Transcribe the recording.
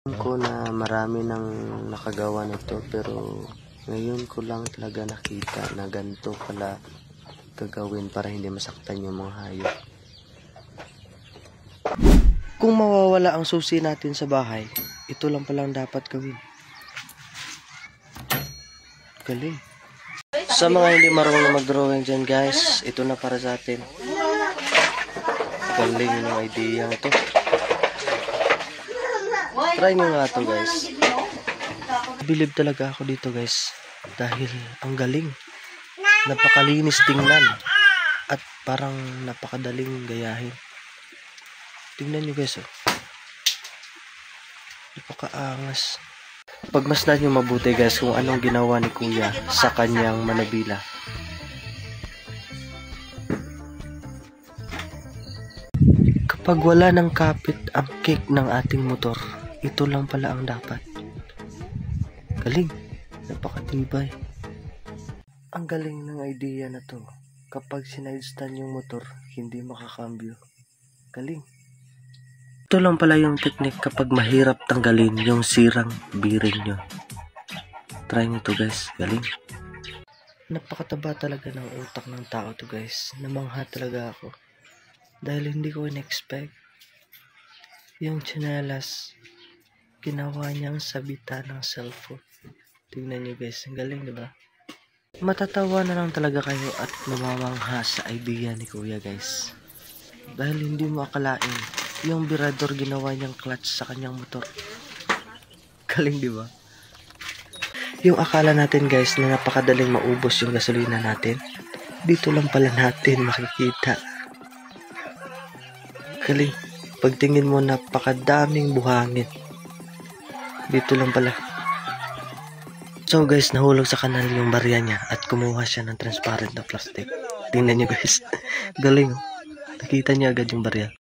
Ko na marami nang nakagawa nito, pero ngayon ko lang talaga nakita na ganito pala gagawin para hindi masaktan yung mga hayop. Kung mawawala ang susi natin sa bahay, ito lang palang dapat gawin. Galing. Sa mga hindi marunong mag-drawing dyan guys, ito na para sa atin. Galing yung idea ito. Try nyo nga to guys. Bilib talaga ako dito guys, dahil ang galing. Napakalinis tingnan at parang napakadaling gayahin. Tingnan nyo guys, oh. Napakaangas. Pagmasdan nyo mabuti guys kung anong ginawa ni Kuya sa kanyang manubila. Kapag wala ng kapit ang cake ng ating motor, ito lang pala ang dapat. Galing. Napakatibay. Ang galing ng idea na to. Kapag sinaidstand yung motor, hindi makakambyo. Galing. Ito lang pala yung technique kapag mahirap tanggalin yung sirang bearing nyo. Try nyo to guys. Galing. Napakataba talaga ng utak ng tao to guys. Namangha talaga ako. Dahil hindi ko in-expect. Yung tsinelas, ginawa niyang sabitan ng cellphone. Tingnan nyo guys. Ang galing, diba? Matatawa na lang talaga kayo at namamangha sa idea ni Kuya guys. Dahil hindi mo akalain, yung birador ginawa niyang clutch sa kanyang motor. Galing, diba? Yung akala natin guys na napakadaling maubos yung gasolina natin, dito lang pala natin makikita. Galing. Pagtingin mo, napakadaming buhangin. Dito lang pala. So guys, nahulog sa kanal yung barya niya at kumuha siya ng transparent na plastic. Tingnan niyo guys. Galing. Nakita niya agad yung barya.